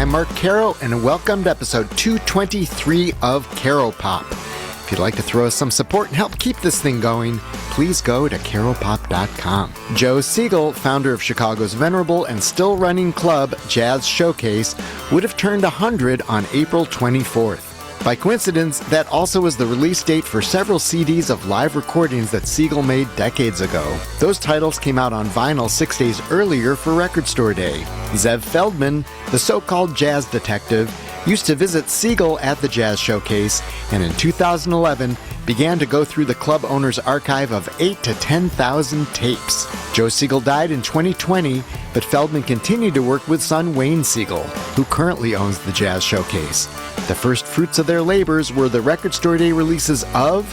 I'm Mark Caro, and welcome to episode 223 of Caropop. If you'd like to throw us some support and help keep this thing going, please go to caropop.com. Joe Segal, founder of Chicago's venerable and still running club Jazz Showcase, would have turned 100 on April 24th. By coincidence, that also was the release date for several CDs of live recordings that Segal made decades ago. Those titles came out on vinyl 6 days earlier for Record Store Day. Zev Feldman, the so-called jazz detective, used to visit Segal at the Jazz Showcase, and in 2011 began to go through the club owner's archive of 8,000 to 10,000 tapes. Joe Segal died in 2020, but Feldman continued to work with son Wayne Segal, who currently owns the Jazz Showcase. The first fruits of their labors were the Record Store Day releases of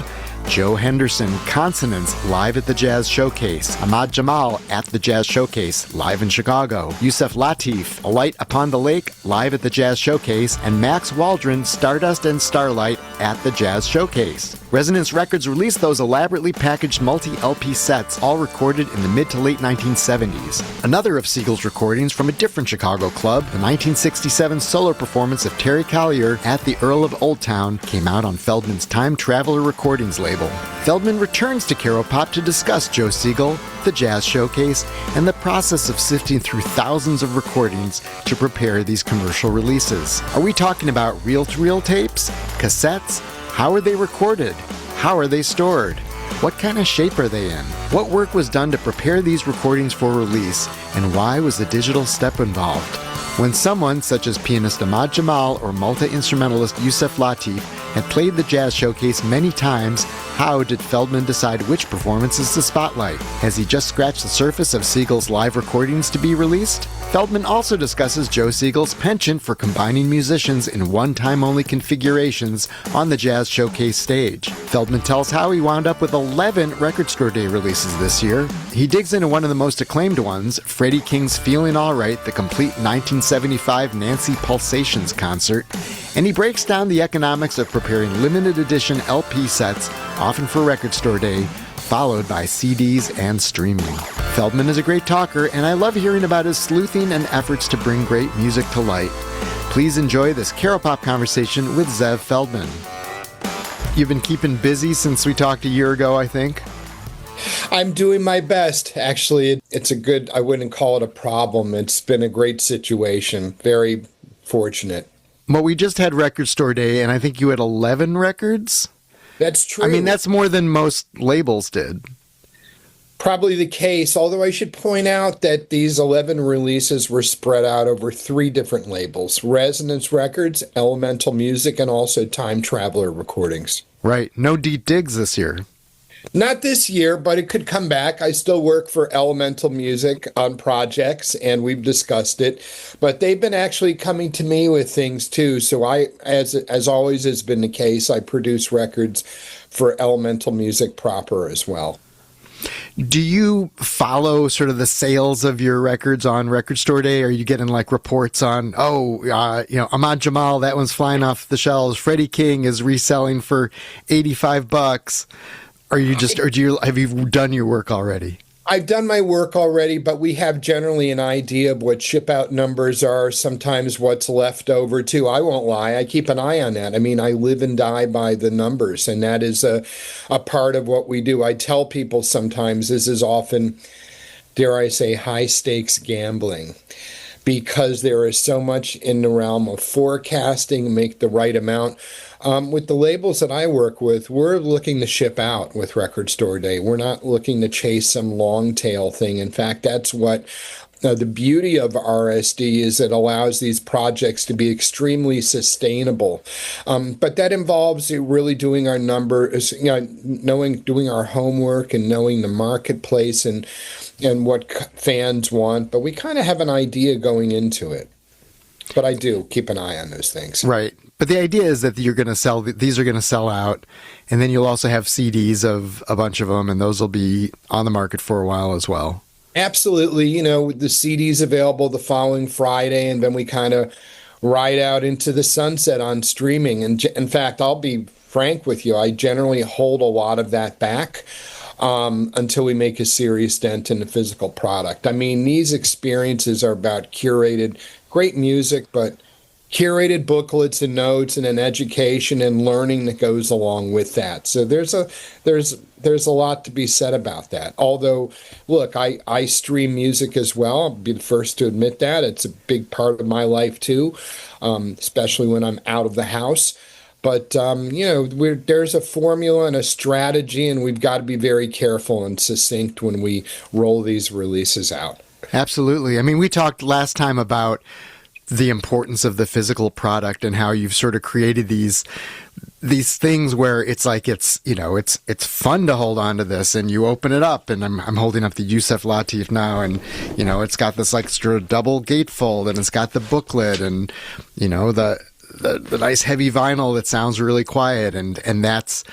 Joe Henderson, Consonance, live at the Jazz Showcase. Ahmad Jamal at the Jazz Showcase, live in Chicago. Yusef Lateef, Alight Upon the Lake, live at the Jazz Showcase. And Max Waldron, Stardust and Starlight at the Jazz Showcase. Resonance Records released those elaborately packaged multi-LP sets, all recorded in the mid to late 1970s. Another of Segal's recordings from a different Chicago club, the 1967 solo performance of Terry Collier at the Earl of Old Town, came out on Feldman's Time Traveler Recordings label. Feldman returns to Caropop to discuss Joe Segal, the Jazz Showcase, and the process of sifting through thousands of recordings to prepare these commercial releases. Are we talking about reel-to-reel tapes? Cassettes? How are they recorded? How are they stored? What kind of shape are they in? What work was done to prepare these recordings for release, and why was the digital step involved? When someone, such as pianist Ahmad Jamal or multi-instrumentalist Yusef Lateef, had played the Jazz Showcase many times, how did Feldman decide which performances to spotlight? Has he just scratched the surface of Segal's live recordings to be released? Feldman also discusses Joe Segal's penchant for combining musicians in one-time-only configurations on the Jazz Showcase stage. Feldman tells how he wound up with 11 Record Store Day releases this year. He digs into one of the most acclaimed ones, Freddie King's Feeling Alright, the complete 1975 Nancy Pulsations concert, and he breaks down the economics of preparing limited edition LP sets, often for Record Store Day, followed by CDs and streaming. Feldman is a great talker, and I love hearing about his sleuthing and efforts to bring great music to light. Please enjoy this Caropop conversation with Zev Feldman. You've been keeping busy since we talked a year ago, I think. I'm doing my best. Actually, it's a good, I wouldn't call it a problem. It's been a great situation. Very fortunate. Well, we just had Record Store Day, and I think you had 11 records? That's true. I mean, that's more than most labels did. Probably the case, although I should point out that these 11 releases were spread out over 3 different labels: Resonance Records, Elemental Music, and also Time Traveler Recordings. Right. No deep digs this year. Not this year, but it could come back. I still work for Elemental Music on projects, and we've discussed it. But they've been actually coming to me with things, too. So I, as always has been the case, I produce records for Elemental Music proper as well. Do you follow sort of the sales of your records on Record Store Day? Are you getting like reports on, Ahmad Jamal, that one's flying off the shelves. Freddie King is reselling for $85. Are you just, or have you done your work already? I've done my work already, but we have generally an idea of what ship out numbers are, sometimes what's left over too. I won't lie, I keep an eye on that. I mean, I live and die by the numbers, and that is a part of what we do. I tell people sometimes this is often, dare I say, high stakes gambling, because there is so much in the realm of forecasting, make the right amount. With the labels that I work with, we're looking to ship out with Record Store Day. We're not looking to chase some long tail thing. In fact, that's what the beauty of RSD is. It allows these projects to be extremely sustainable. But that involves really doing our numbers, doing our homework and knowing the marketplace and what fans want. But we kind of have an idea going into it. But I do keep an eye on those things. Right. But the idea is that you're going to sell, these are going to sell out, and then you'll also have CDs of a bunch of them, and those will be on the market for a while as well. Absolutely. The CD's available the following Friday, and then we kind of ride out into the sunset on streaming. And in fact, I'll be frank with you, I generally hold a lot of that back until we make a serious dent in the physical product. I mean, these experiences are about curated, great music, but curated booklets and notes and an education and learning that goes along with that. So there's a lot to be said about that. Although, look, I stream music as well. I'll be the first to admit that. It's a big part of my life too, especially when I'm out of the house. But, there's a formula and a strategy, and we've got to be very careful and succinct when we roll these releases out. Absolutely. I mean, we talked last time about the importance of the physical product and how you've sort of created these things where it's like it's fun to hold on to this, and you open it up, and I'm holding up the Yusef Lateef now, and it's got this extra double gatefold, and it's got the booklet, and the nice heavy vinyl that sounds really quiet, and that's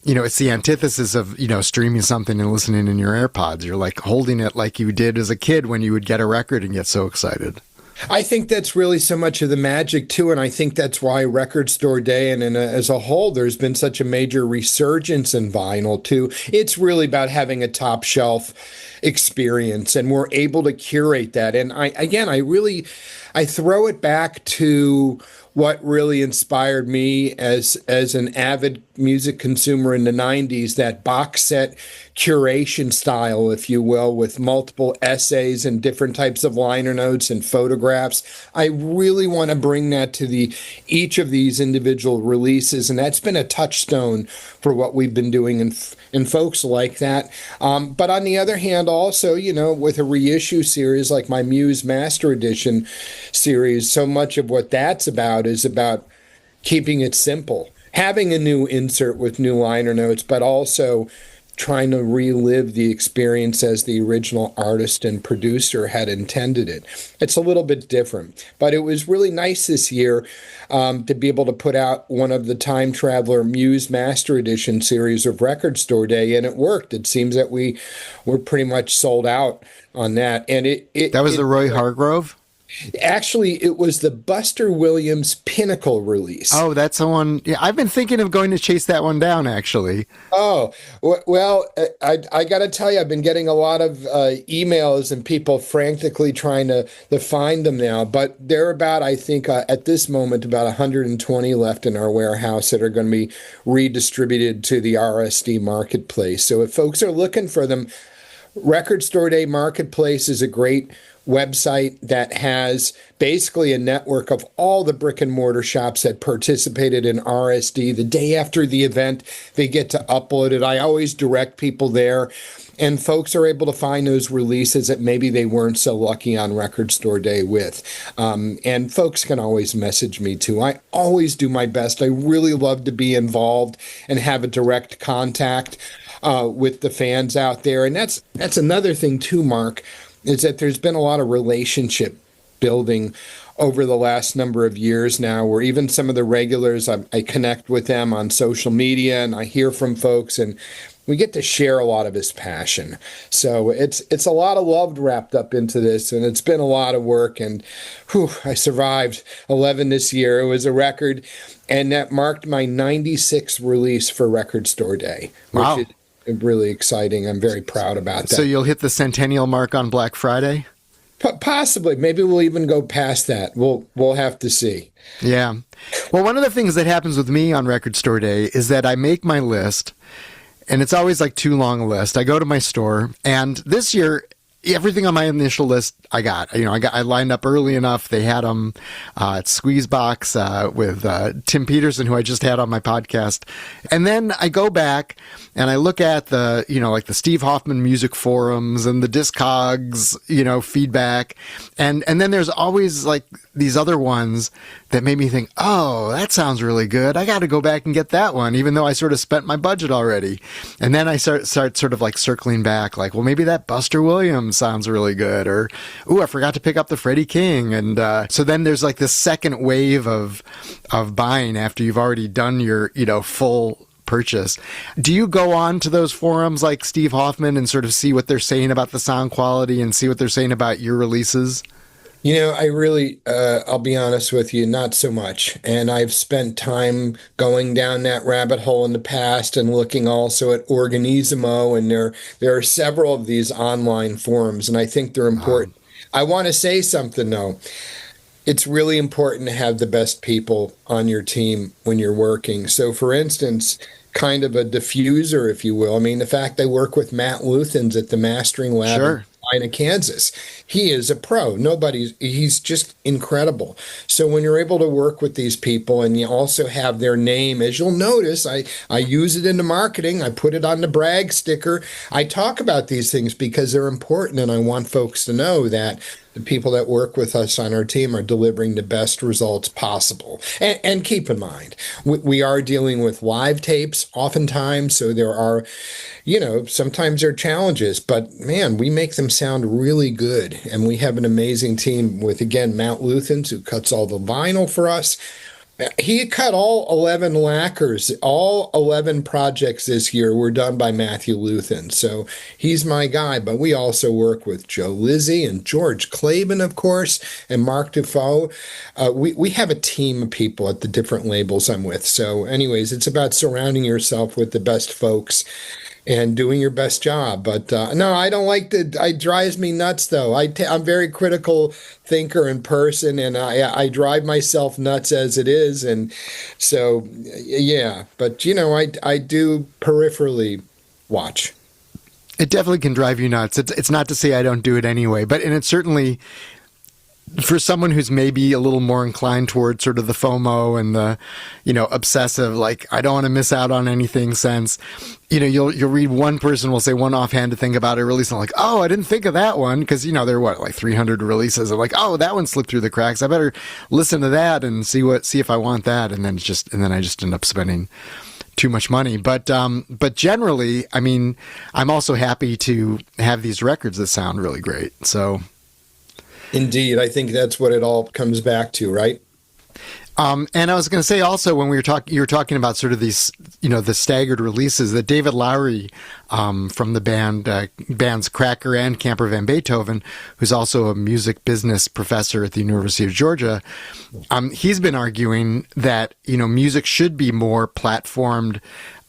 it's the antithesis of streaming something and listening in your AirPods. You're like holding it like you did as a kid when you would get a record and get so excited. I think that's really so much of the magic too, and I think that's why Record Store Day and as a whole, there's been such a major resurgence in vinyl too. It's really about having a top shelf experience, and we're able to curate that. And I throw it back to what really inspired me as an avid music consumer in the 90s, that box set curation style, if you will, with multiple essays and different types of liner notes and photographs. I really want to bring that to each of these individual releases, and that's been a touchstone for what we've been doing in folks like that. But on the other hand, also, with a reissue series like my Muse Master Edition series, so much of what that's about is about keeping it simple, having a new insert with new liner notes, but also trying to relive the experience as the original artist and producer had intended it. It's a little bit different, but it was really nice this year to be able to put out one of the Time Traveler Muse Master Edition series of Record Store Day, and it worked. It seems that we were pretty much sold out on that. And that was the Roy Hargrove? Actually, it was the Buster Williams Pinnacle release. Oh, that's the one. Yeah, I've been thinking of going to chase that one down, actually. Oh, well, I got to tell you, I've been getting a lot of emails and people frantically trying to find them now. But there are about, I think, at this moment, about 120 left in our warehouse that are going to be redistributed to the RSD marketplace. So if folks are looking for them, Record Store Day Marketplace is a great website that has basically a network of all the brick and mortar shops that participated in RSD. The day after the event, they get to upload it. I always direct people there, and folks are able to find those releases that maybe they weren't so lucky on Record Store Day with. And folks can always message me too. I always do my best. I really love to be involved and have a direct contact with the fans out there. And that's another thing too, Mark, is that there's been a lot of relationship building over the last number of years now, where even some of the regulars, I connect with them on social media, and I hear from folks, and we get to share a lot of his passion. So it's a lot of love wrapped up into this, and it's been a lot of work, and I survived 11 this year. It was a record, and that marked my 96th release for Record Store Day. Wow. Which is really exciting. I'm very proud about that. So you'll hit the centennial mark on Black Friday? Possibly. Maybe we'll even go past that. We'll have to see. Yeah. Well, one of the things that happens with me on Record Store Day is that I make my list, and it's always like too long a list. I go to my store, and this year, everything on my initial list I got. I lined up early enough. They had them at Squeezebox with Tim Peterson, who I just had on my podcast. And then I go back and I look at the, like the Steve Hoffman music forums and the Discogs, feedback. And then there's always like these other ones that made me think, oh, that sounds really good. I got to go back and get that one, even though I sort of spent my budget already. And then I start sort of like circling back, like, well, maybe that Buster Williams sounds really good, or ooh, I forgot to pick up the Freddie King. And so then there's like this second wave of buying after you've already done your full purchase. Do you go on to those forums like Steve Hoffman and sort of see what they're saying about the sound quality and see what they're saying about your releases? I really, I'll be honest with you, not so much. And I've spent time going down that rabbit hole in the past and looking also at Organismo, and there are several of these online forums, and I think they're important. I want to say something, though. It's really important to have the best people on your team when you're working. So, for instance, kind of a diffuser, if you will. I mean, the fact I work with Matt Luthens at the Mastering Lab in Sure. Salina, Kansas. He is a pro. He's just incredible. So when you're able to work with these people and you also have their name, as you'll notice, I use it in the marketing. I put it on the brag sticker. I talk about these things because they're important, and I want folks to know that the people that work with us on our team are delivering the best results possible. And keep in mind, we are dealing with live tapes oftentimes, so there are, sometimes there are challenges, but man, we make them sound really good. And we have an amazing team with, again, Matt Luthens, who cuts all the vinyl for us. He cut all 11 lacquers. All 11 projects this year were done by Matthew Luthen. So he's my guy. But we also work with Joe Lizzie and George Klaben, of course, and Mark Dufault. We have a team of people at the different labels I'm with. So anyways, it's about surrounding yourself with the best folks and doing your best job. But no, I don't like it drives me nuts, though. I'm very critical thinker in person, and I drive myself nuts as it is. And so, yeah, but I do peripherally watch. It definitely can drive you nuts. It's not to say I don't do it anyway, and it's certainly, for someone who's maybe a little more inclined towards sort of the FOMO and the, obsessive, like, I don't want to miss out on anything sense, you'll read one person will say one offhand to think about a release, and like, oh, I didn't think of that one, because, there are like 300 releases, and like, oh, that one slipped through the cracks. I better listen to that and see if I want that, and then I just end up spending too much money. But generally, I mean, I'm also happy to have these records that sound really great. So. Indeed, I think that's what it all comes back to, right? And I was going to say also, when you were talking about sort of these, the staggered releases, that David Lowery from the bands Cracker and Camper Van Beethoven, who's also a music business professor at the University of Georgia, he's been arguing that music should be more platformed.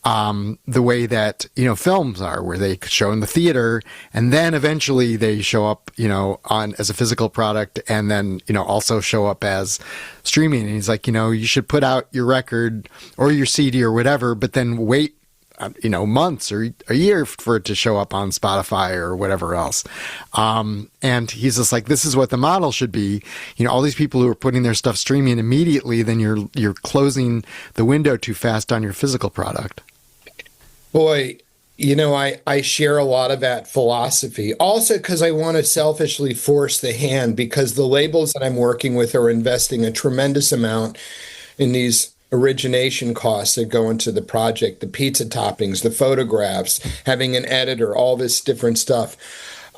The way that, films are, where they show in the theater and then eventually they show up, on as a physical product, and then, also show up as streaming. And he's like, you should put out your record or your CD or whatever, but then wait, months or a year for it to show up on Spotify or whatever else. And he's just like, this is what the model should be. All these people who are putting their stuff streaming immediately, then you're closing the window too fast on your physical product. Boy, I share a lot of that philosophy. Also, because I want to selfishly force the hand, because the labels that I'm working with are investing a tremendous amount in these origination costs that go into the project, the pizza toppings, the photographs, having an editor, all this different stuff.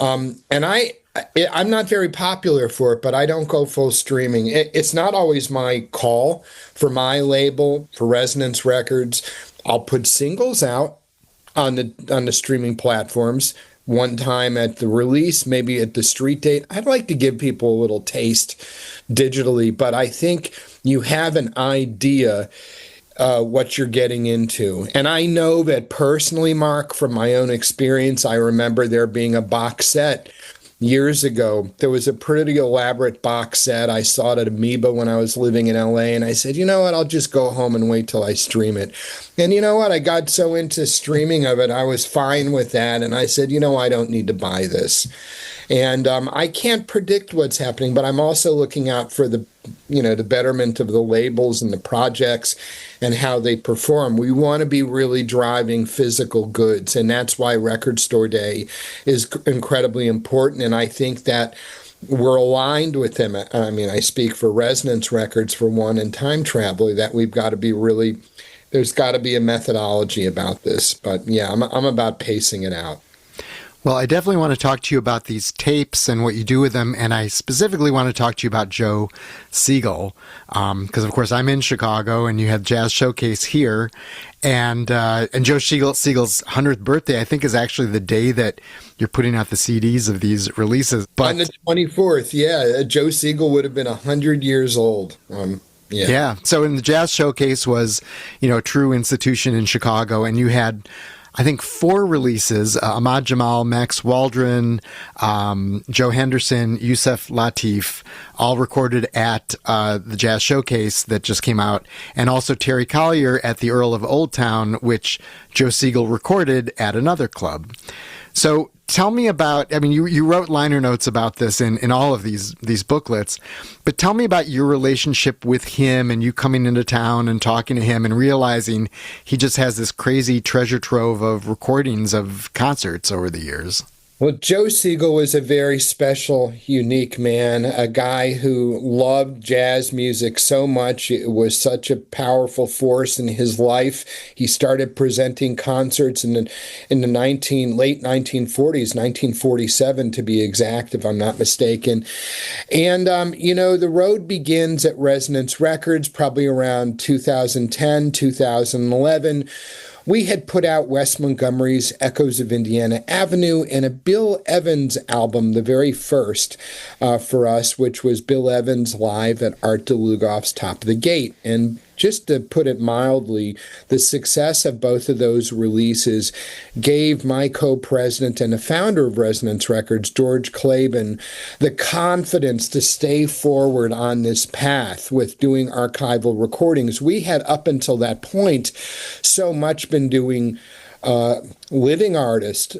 And I'm not very popular for it, but I don't go full streaming. It's not always my call for my label, for Resonance Records. I'll put singles out on the streaming platforms one time at the release, maybe at the street date. I'd like to give people a little taste digitally, but I think you have an idea what you're getting into. And I know that personally, Mark, from my own experience, I remember there being a box set years ago. There was a pretty elaborate box set. I saw it at Amoeba when I was living in LA, and I said, you know what, I'll just go home and wait till I stream it. And you know what, I got so into streaming of it, I was fine with that, and I said, I don't need to buy this. And I can't predict what's happening, but I'm also looking out for the betterment of the labels and the projects and how they perform. We want to be really driving physical goods, and that's why Record Store Day is incredibly important. And I think that we're aligned with them. I mean, I speak for Resonance Records for one, and Time Traveler, that we've got to be really, there's got to be a methodology about this. But yeah, I'm about pacing it out. Well, I definitely want to talk to you about these tapes and what you do with them, and I specifically want to talk to you about Joe Segal, because of course I'm in Chicago, and you had Jazz Showcase here, and Joe Segal's 100th birthday, I think, is actually the day that you're putting out the CDs of these releases. But on the 24th, yeah, Joe Segal would have been 100 years old. Yeah. So in the Jazz Showcase was, a true institution in Chicago, and you had I think 4 releases, Ahmad Jamal, Max Waldron, Joe Henderson, Yusef, Lateef, all recorded at the Jazz Showcase that just came out, and also Terry Collier at the Earl of Old Town, which Joe Segal recorded at another club. So tell me about, I mean, you wrote liner notes about this in all of these booklets, but tell me about your relationship with him and you coming into town and talking to him and realizing he just has this crazy treasure trove of recordings of concerts over the years. Well, Joe Segal was a very special, unique man, a guy who loved jazz music so much. It was such a powerful force in his life. He started presenting concerts in the late 1940s, 1947 to be exact, if I'm not mistaken. And, the road begins at Resonance Records, probably around 2010, 2011. We had put out Wes Montgomery's Echoes of Indiana Avenue and a Bill Evans album, the very first for us, which was Bill Evans live at Art DeLugoff's Top of the Gate. And just to put it mildly, the success of both of those releases gave my co-president and the founder of Resonance Records, George Claben, the confidence to stay forward on this path with doing archival recordings. We had, up until that point, so much been doing living artist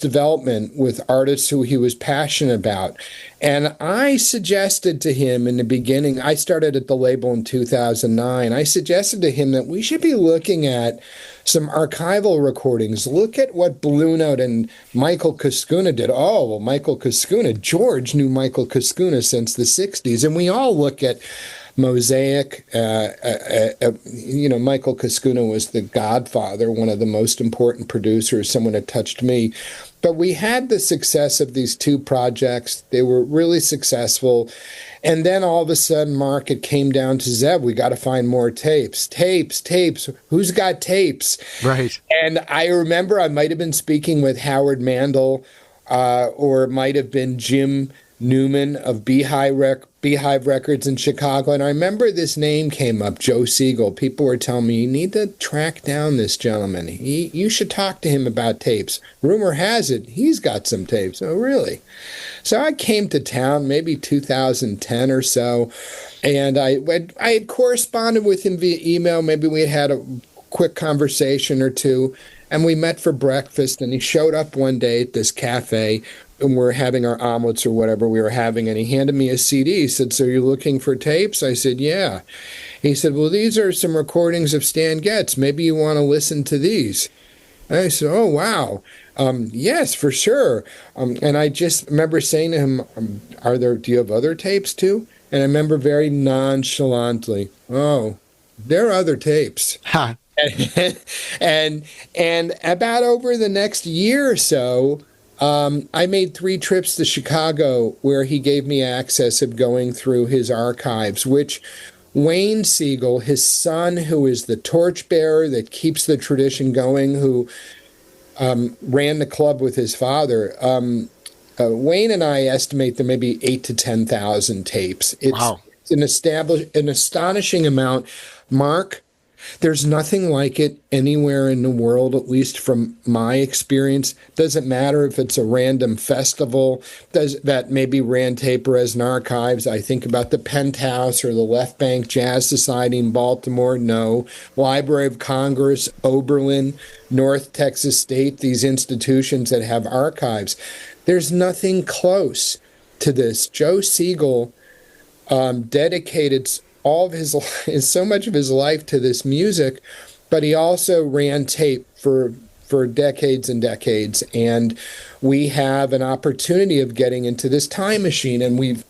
development with artists who he was passionate about. And I suggested to him in the beginning, I started at the label in 2009, I suggested to him that we should be looking at some archival recordings. Look at what Blue Note and Michael Kuskuna did. Oh, well, Michael Kuskuna, George knew Michael Kuskuna since the 60s. And we all look at Mosaic. Michael Kuskuna was the godfather, one of the most important producers, someone that touched me. But we had the success of these 2 projects. They were really successful. And then all of a sudden, Mark, it came down to Zev. We got to find more tapes. Tapes. Who's got tapes? Right. And I remember I might have been speaking with Howard Mandel, or it might have been Jim Newman of Beehive Records in Chicago. And I remember this name came up, Joe Segal. People were telling me, you need to track down this gentleman. You should talk to him about tapes. Rumor has it, he's got some tapes. Oh, really? So I came to town maybe 2010 or so, and I had corresponded with him via email. Maybe we had a quick conversation or two, and we met for breakfast, and he showed up one day at this cafe, and we're having our omelets or whatever we were having, and he handed me a CD. He said, so you're looking for tapes? I said, yeah. He said, well, these are some recordings of Stan Getz. Maybe you want to listen to these. And I said, oh, wow. Yes, for sure. And I just remember saying to him, do you have other tapes too? And I remember very nonchalantly, oh, there are other tapes. Huh. and about over the next year or so, I made 3 trips to Chicago where he gave me access of going through his archives, which Wayne Segal, his son, who is the torchbearer that keeps the tradition going, who ran the club with his father, Wayne and I estimate there may be 8,000 to 10,000 tapes. Wow. It's an astonishing amount. Mark, there's nothing like it anywhere in the world, at least from my experience. Doesn't matter if it's a random festival that maybe ran tape or as an archives. I think about the Penthouse or the Left Bank Jazz Society in Baltimore. No. Library of Congress, Oberlin, North Texas State, these institutions that have archives. There's nothing close to this. Joe Segal dedicated all of his so much of his life to this music, but he also ran tape for decades and decades. And we have an opportunity of getting into this time machine, and we've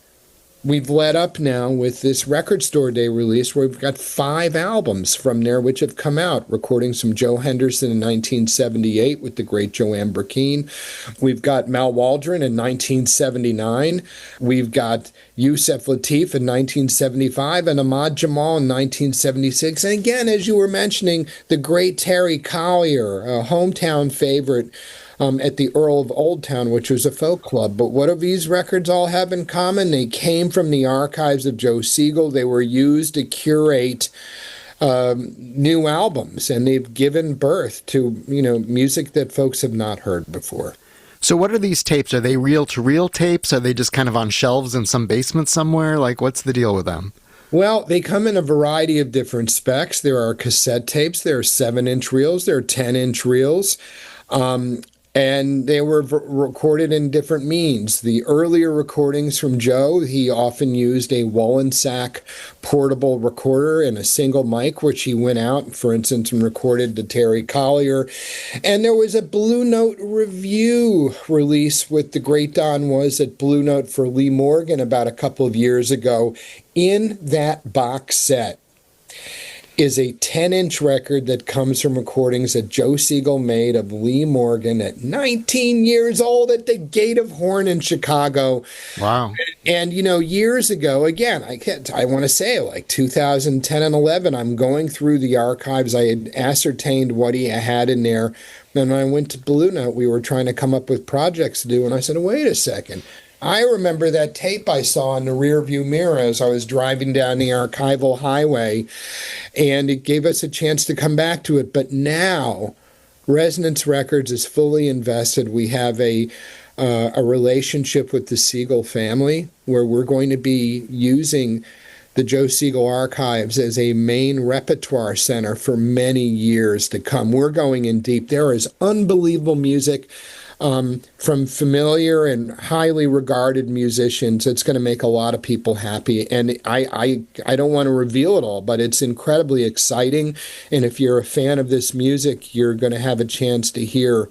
led up now with this Record Store Day release where we've got 5 albums from there which have come out, recordings from Joe Henderson in 1978 with the great Joanne Burkeen. We've got Mal Waldron in 1979. We've got Yusef Lateef in 1975 and Ahmad Jamal in 1976. And again, as you were mentioning, the great Terry Collier, a hometown favorite, at the Earl of Old Town, which was a folk club. But what do these records all have in common? They came from the archives of Joe Segal. They were used to curate new albums, and they've given birth to, music that folks have not heard before. So what are these tapes? Are they reel-to-reel tapes? Are they just kind of on shelves in some basement somewhere? Like, what's the deal with them? Well, they come in a variety of different specs. There are cassette tapes, there are 7-inch reels, there are 10-inch reels. And they were recorded in different means. The earlier recordings from Joe, he often used a Wollensack portable recorder and a single mic, which he went out, for instance, and recorded to Terry Collier. And there was a Blue Note review release with the great Don Was at Blue Note for Lee Morgan about a couple of years ago. In that box set is a 10-inch record that comes from recordings that Joe Segal made of Lee Morgan at 19 years old at the Gate of Horn in Chicago. Wow. And, years ago, again, I want to say like 2010 and 11, I'm going through the archives. I had ascertained what he had in there. And when I went to Blue Note, we were trying to come up with projects to do. And I said, wait a second. I remember that tape I saw in the rearview mirror as I was driving down the archival highway, and it gave us a chance to come back to it. But now, Resonance Records is fully invested. We have a relationship with the Segal family where we're going to be using the Joe Segal Archives as a main repertoire center for many years to come. We're going in deep. There is unbelievable music from familiar and highly regarded musicians. It's going to make a lot of people happy. And I don't want to reveal it all, but it's incredibly exciting. And if you're a fan of this music, you're going to have a chance to hear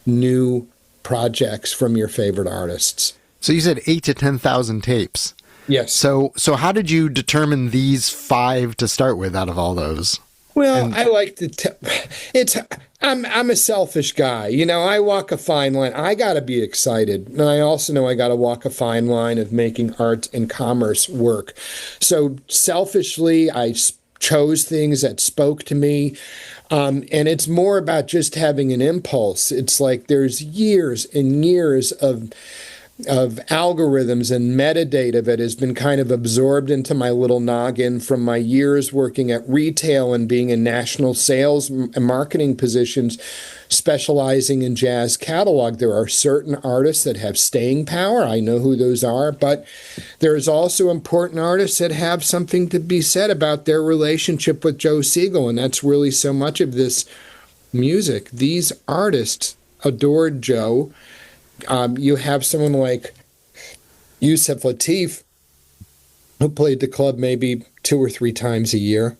new projects from your favorite artists. So you said 8,000 to 10,000 tapes. Yes. So how did you determine these 5 to start with out of all those? Well, I like to I'm a selfish guy. I walk a fine line. I got to be excited. And I also know I got to walk a fine line of making art and commerce work. So selfishly, I chose things that spoke to me. And it's more about just having an impulse. It's like there's years and years of algorithms and metadata that has been kind of absorbed into my little noggin from my years working at retail and being in national sales and marketing positions, specializing in jazz catalog. There are certain artists that have staying power. I know who those are, but there's also important artists that have something to be said about their relationship with Joe Segal, and that's really so much of this music. These artists adored Joe. You have someone like Yusef Lateef, who played the club maybe 2 or 3 times a year.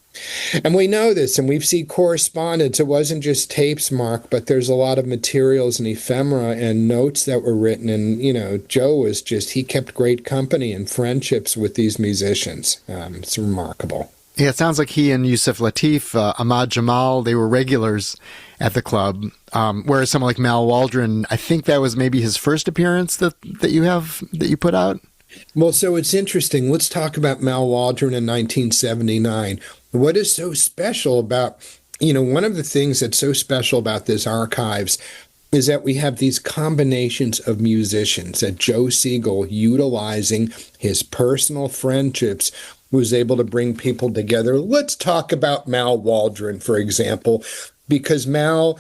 And we know this, and we've seen correspondence. It wasn't just tapes, Mark, but there's a lot of materials and ephemera and notes that were written. And, Joe was he kept great company and friendships with these musicians. It's remarkable. Yeah, it sounds like he and Yusef Lateef, Ahmad Jamal, they were regulars at the club. Whereas someone like Mal Waldron, I think that was maybe his first appearance that you put out. Well, so it's interesting. Let's talk about Mal Waldron in 1979. What is so special about, one of the things that's so special about this archives is that we have these combinations of musicians that Joe Segal, utilizing his personal friendships, was able to bring people together. Let's talk about Mal Waldron, for example, because Mal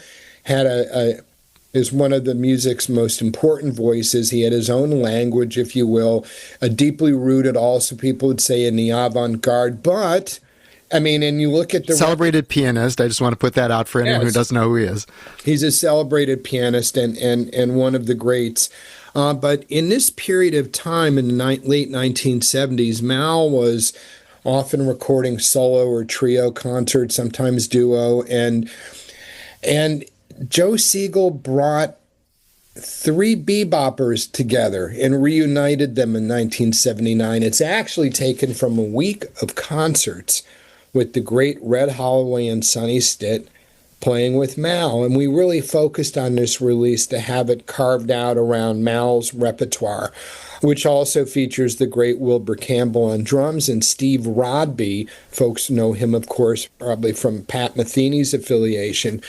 is one of the music's most important voices. He had his own language, if you will, a deeply rooted, also people would say, in the avant-garde. But, and you look at the celebrated pianist. I just want to put that out for anyone who doesn't know who he is. He's a celebrated pianist and one of the greats. But in this period of time in the late 1970s, Mal was often recording solo or trio concerts, sometimes duo, and Joe Segal brought 3 beboppers together and reunited them in 1979. It's actually taken from a week of concerts with the great Red Holloway and Sonny Stitt playing with Mal, and we really focused on this release to have it carved out around Mal's repertoire, which also features the great Wilbur Campbell on drums and Steve Rodby. Folks know him, of course, probably from Pat Metheny's affiliation.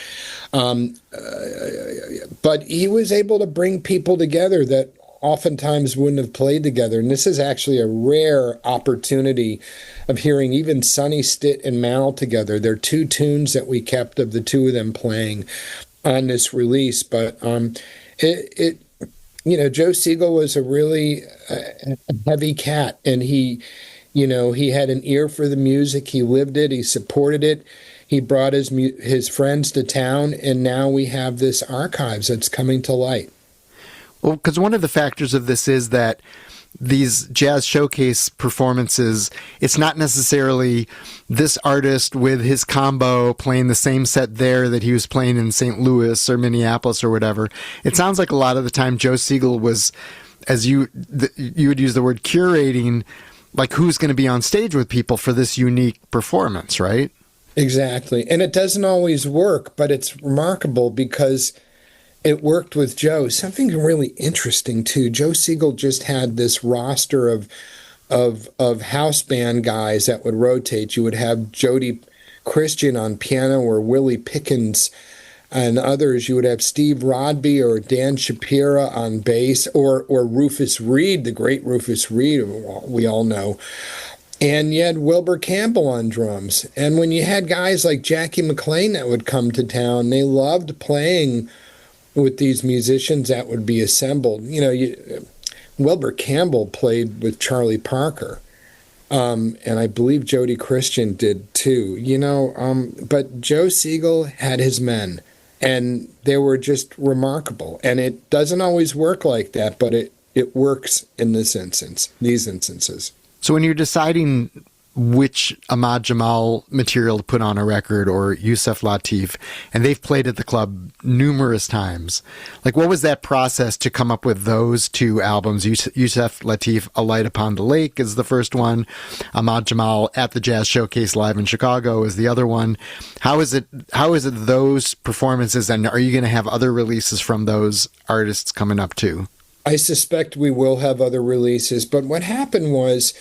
But he was able to bring people together that oftentimes wouldn't have played together. And this is actually a rare opportunity of hearing even Sonny Stitt and Mal together. They're two tunes that we kept of the two of them playing on this release. But Joe Segal was a really heavy cat, and he had an ear for the music. He lived it. He supported it. He brought his friends to town, and now we have this archives that's coming to light. Well, because one of the factors of this is that these jazz showcase performances, it's not necessarily this artist with his combo playing the same set there that he was playing in St. Louis or Minneapolis or whatever. It sounds like a lot of the time Joe Segal was, as you would use the word, curating, like who's going to be on stage with people for this unique performance, right? Exactly. And it doesn't always work, but it's remarkable because it worked with Joe. Something really interesting too. Joe Segal just had this roster of house band guys that would rotate. You would have Jody Christian on piano, or Willie Pickens and others. You would have Steve Rodby or Dan Shapira on bass, or Rufus Reed, the great Rufus Reed, we all know. And you had Wilbur Campbell on drums. And when you had guys like Jackie McLean that would come to town, they loved playing with these musicians that would be assembled. Wilbur Campbell played with Charlie Parker. And I believe Jody Christian did too, but Joe Segal had his men, and they were just remarkable. And it doesn't always work like that, but it works in these instances. So when you're deciding which Ahmad Jamal material to put on a record, or Yusef Lateef, and they've played at the club numerous times, like what was that process to come up with those two albums? Yusef Lateef, Alight Upon the Lake is the first one. Ahmad Jamal at the Jazz Showcase live in Chicago is the other one. How is it those performances, and are you going to have other releases from those artists coming up too? I suspect we will have other releases, but what happened was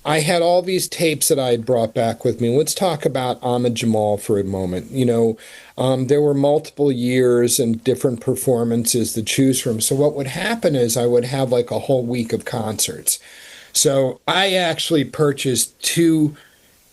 I had all these tapes that I had brought back with me. Let's talk about Ahmad Jamal for a moment. There were multiple years and different performances to choose from. So what would happen is I would have like a whole week of concerts. So I actually purchased 2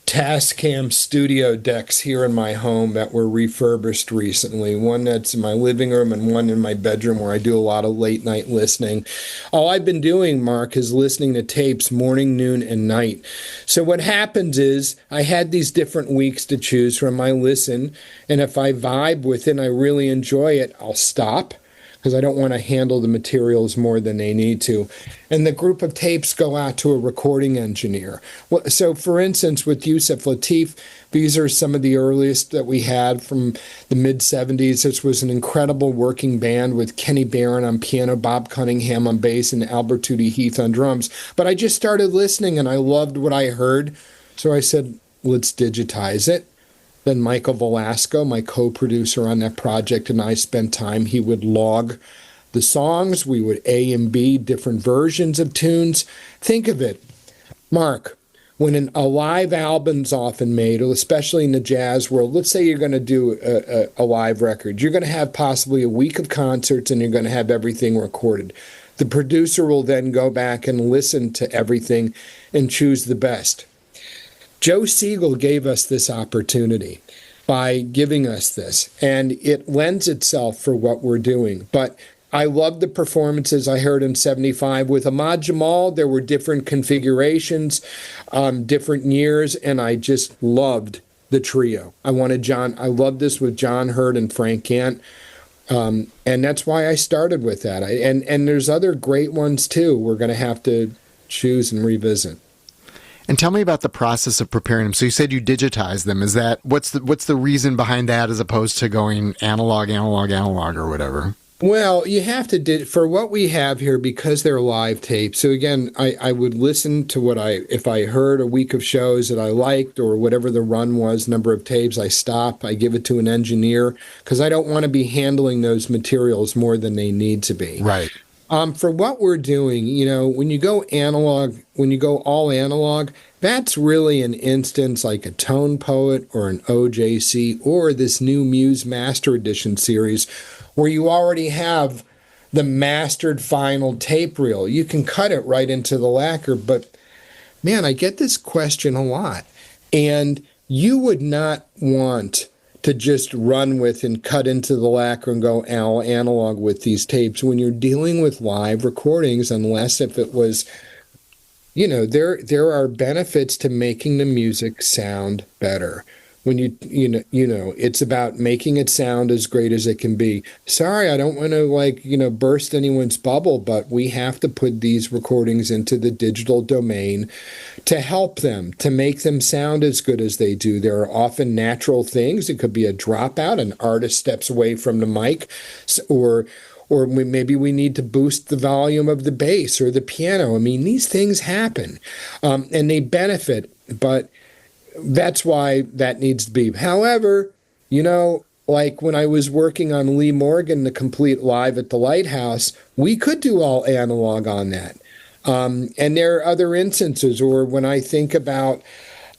Tascam studio decks here in my home that were refurbished recently. One that's in my living room and one in my bedroom where I do a lot of late night listening. All I've been doing, Mark, is listening to tapes morning, noon, and night. So what happens is I had these different weeks to choose from. I listen, and if I vibe with it and I really enjoy it, I'll stop, because I don't want to handle the materials more than they need to. And the group of tapes go out to a recording engineer. So, for instance, with Yusef Lateef, these are some of the earliest that we had from the mid-'70s. This was an incredible working band with Kenny Barron on piano, Bob Cunningham on bass, and Albert Tootie Heath on drums. But I just started listening, and I loved what I heard. So I said, let's digitize it. Then Michael Velasco, my co-producer on that project, and I spent time. He would log the songs. We would A and B different versions of tunes. Think of it, Mark, when a live album's often made, especially in the jazz world, let's say you're going to do a live record. You're going to have possibly a week of concerts, and you're going to have everything recorded. The producer will then go back and listen to everything and choose the best. Joe Segal gave us this opportunity by giving us this, and it lends itself for what we're doing. But I love the performances I heard in '75 with Ahmad Jamal. There were different configurations, different years, and I just loved the trio. I loved this with John Hurt and Frank Gant, and that's why I started with that. And there's other great ones too. We're going to have to choose and revisit. And tell me about the process of preparing them. So you said you digitize them. Is that what's the reason behind that, as opposed to going analog or whatever? Well, you have to for what we have here, because they're live tapes. So again, I would listen to if I heard a week of shows that I liked, or whatever the run was, number of tapes, I stop, I give it to an engineer, because I don't want to be handling those materials more than they need to be. Right. For what we're doing, when you go all analog, that's really an instance like a Tone Poet or an OJC or this new Muse Master Edition series, where you already have the mastered final tape reel. You can cut it right into the lacquer, but man, I get this question a lot. And you would not want to just run with and cut into the lacquer and go analog with these tapes when you're dealing with live recordings, unless if it was, there are benefits to making the music sound better. When it's about making it sound as great as it can be. Sorry, I don't want to burst anyone's bubble, but we have to put these recordings into the digital domain to help them, to make them sound as good as they do. There are often natural things. It could be a dropout, an artist steps away from the mic, or maybe we need to boost the volume of the bass or the piano. I mean, these things happen, and they benefit, but that's why that needs to be. However, like when I was working on Lee Morgan, the complete live at the Lighthouse, we could do all analog on that. And there are other instances, or when I think about,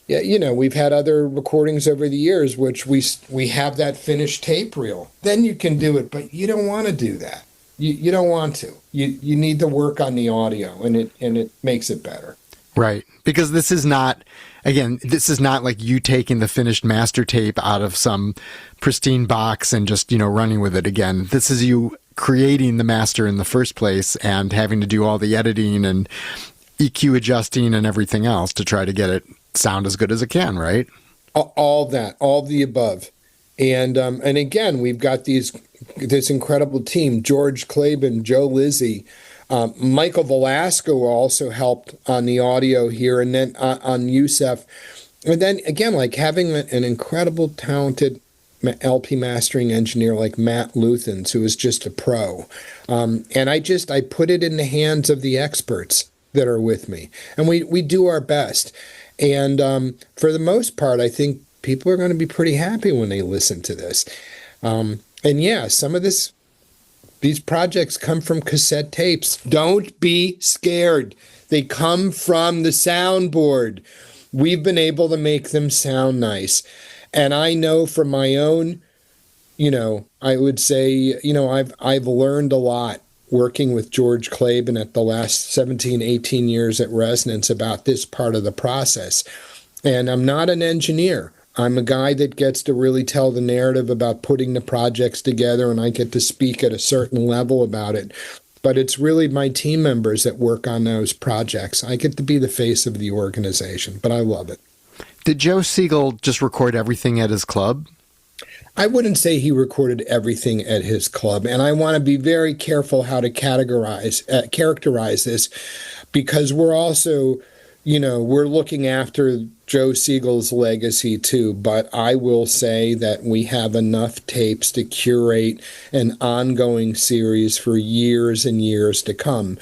we've had other recordings over the years, which we have that finished tape reel. Then you can do it, but you don't want to do that. You don't want to. You need to work on the audio, and it makes it better. Right. Because this is not like you taking the finished master tape out of some pristine box and just, running with it again. This is you creating the master in the first place and having to do all the editing and EQ adjusting and everything else to try to get it sound as good as it can, right? All that, all the above. And again, we've got this incredible team, George Claben, Joe Lizzie, Michael Velasco also helped on the audio here, and then on Yusef. And then again, like having an incredible, talented LP mastering engineer like Matt Luthens, who is just a pro. And I put it in the hands of the experts that are with me. And we do our best. And for the most part, I think people are going to be pretty happy when they listen to this. And yeah, some of these projects come from cassette tapes. Don't be scared. They come from the soundboard. We've been able to make them sound nice. And I know from my own, I would say, I've learned a lot working with George Claben at the last 17, 18 years at Resonance about this part of the process. And I'm not an engineer. I'm a guy that gets to really tell the narrative about putting the projects together, and I get to speak at a certain level about it. But it's really my team members that work on those projects. I get to be the face of the organization, but I love it. Did Joe Segal just record everything at his club? I wouldn't say he recorded everything at his club, and I want to be very careful how to characterize this, because we're also, we're looking after Joe Segal's legacy too, but I will say that we have enough tapes to curate an ongoing series for years and years to come.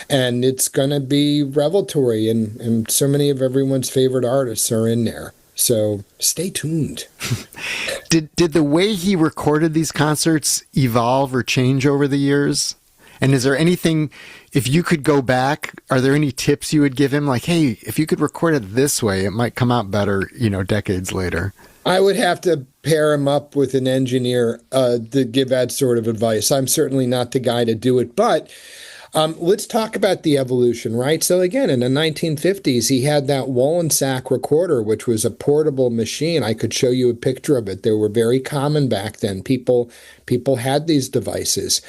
And it's going to be revelatory, and so many of everyone's favorite artists are in there. So stay tuned. Did the way he recorded these concerts evolve or change over the years? And is there anything, if you could go back, are there any tips you would give him? Like, hey, if you could record it this way, it might come out better, decades later. I would have to pair him up with an engineer to give that sort of advice. I'm certainly not the guy to do it, but let's talk about the evolution, right? So again, in the 1950s, he had that Wollensack recorder, which was a portable machine. I could show you a picture of it. They were very common back then. People had these devices.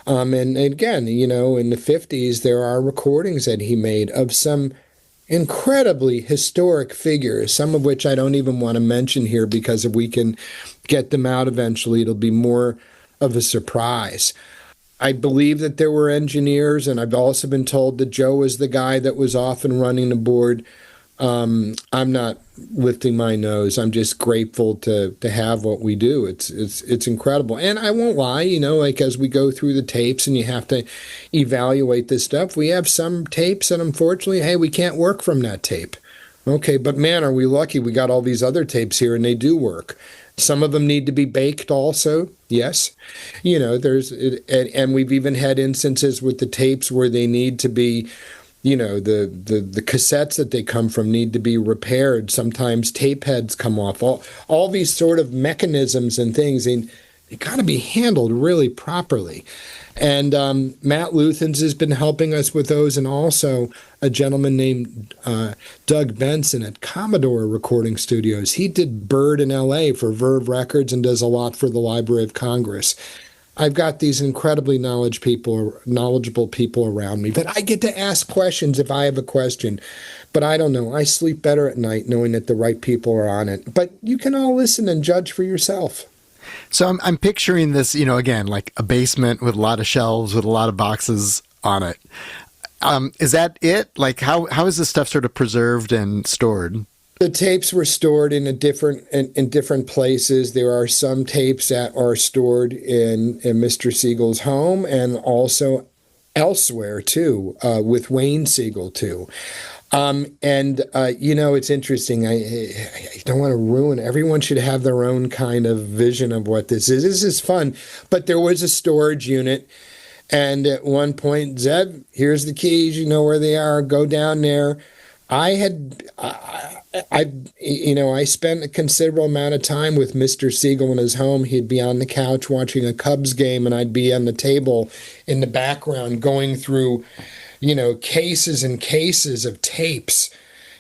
And again, in the 50s, there are recordings that he made of some incredibly historic figures, some of which I don't even want to mention here, because if we can get them out eventually, it'll be more of a surprise. I believe that there were engineers, and I've also been told that Joe was the guy that was often running the board. I'm not lifting my nose. I'm just grateful to have what we do. It's incredible. And I won't lie, like as we go through the tapes and you have to evaluate this stuff, we have some tapes and unfortunately, hey, we can't work from that tape. Okay, but man, are we lucky we got all these other tapes here and they do work. Some of them need to be baked also. Yes. And we've even had instances with the tapes where they need to be, the cassettes that they come from need to be repaired. Sometimes tape heads come off. All these sort of mechanisms and things, and It got to be handled really properly. And Matt Luthans has been helping us with those, and also a gentleman named Doug Benson at Commodore Recording Studios. He did Bird in L.A. for Verve Records and does a lot for the Library of Congress. I've got these incredibly knowledgeable people around me, but I get to ask questions if I have a question. But I don't know. I sleep better at night knowing that the right people are on it. But you can all listen and judge for yourself. So I'm picturing this, again, like a basement with a lot of shelves with a lot of boxes on it. Is that it? Like, how is this stuff sort of preserved and stored? The tapes were stored in different places. There are some tapes that are stored in Mr. Segal's home and also elsewhere too, with Wayne Segal too. It's interesting. I don't want to ruin. Everyone should have their own kind of vision of what this is. This is fun, but there was a storage unit, and at one point, Zev, here's the keys. You know where they are. Go down there. I spent a considerable amount of time with Mr. Segal in his home. He'd be on the couch watching a Cubs game, and I'd be on the table in the background going through, cases and cases of tapes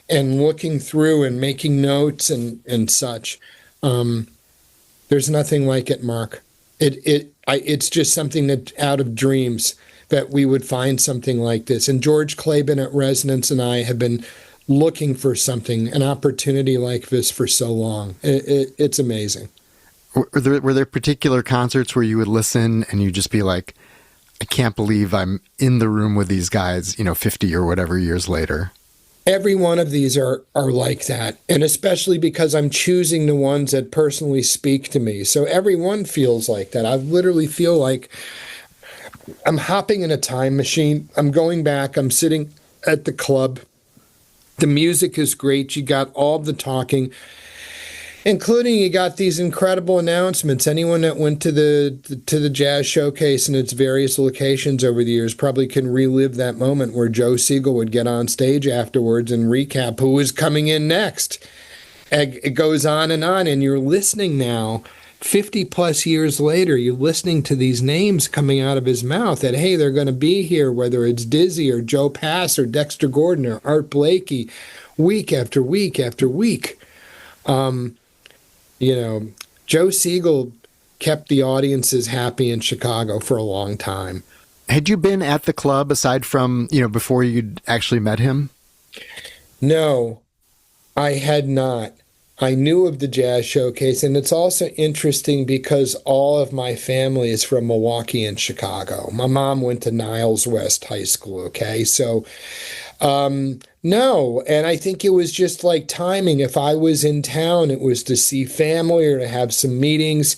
and looking through and making notes and such. There's nothing like it, Mark. It's just something that out of dreams that we would find something like this. And George Claiborne at Resonance and I have been looking for an opportunity like this for so long. It's amazing. Were there particular concerts where you would listen and you'd just be like, I can't believe I'm in the room with these guys, 50 or whatever years later? Every one of these are like that, and especially because I'm choosing the ones that personally speak to me. So every one feels like that. I literally feel like I'm hopping in a time machine. I'm going back. I'm sitting at the club. The music is great. You got all the talking, including you got these incredible announcements. Anyone that went to the Jazz Showcase in its various locations over the years probably can relive that moment where Joe Segal would get on stage afterwards and recap who was coming in next. It goes on, and you're listening now. 50 plus years later, you're listening to these names coming out of his mouth that, hey, they're going to be here, whether it's Dizzy or Joe Pass or Dexter Gordon or Art Blakey, week after week after week. Joe Segal kept the audiences happy in Chicago for a long time. Had you been at the club aside from, before you'd actually met him? No, I had not. I knew of the Jazz Showcase, and it's also interesting because all of my family is from Milwaukee and Chicago. My mom went to Niles West High School, okay? So, no, and I think it was just like timing. If I was in town, it was to see family or to have some meetings,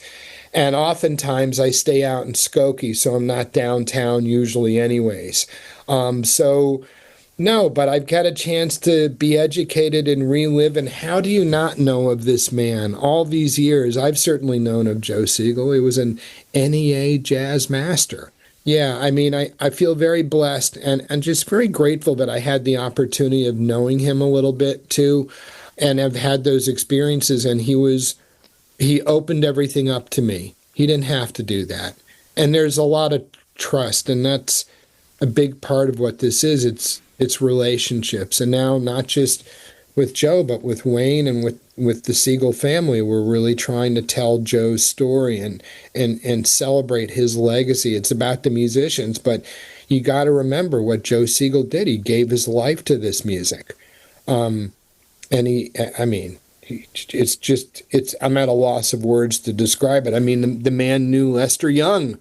and oftentimes I stay out in Skokie, so I'm not downtown usually anyways. No, but I've got a chance to be educated and relive. And how do you not know of this man? All these years, I've certainly known of Joe Segal. He was an NEA jazz master. Yeah, I feel very blessed and just very grateful that I had the opportunity of knowing him a little bit too, and have had those experiences. And he opened everything up to me. He didn't have to do that. And there's a lot of trust, and that's a big part of what this is. It's relationships. And now not just with Joe, but with Wayne and with the Segal family, we're really trying to tell Joe's story and celebrate his legacy. It's about the musicians, but you got to remember what Joe Segal did. He gave his life to this music. I'm at a loss of words to describe it. The man knew Lester Young,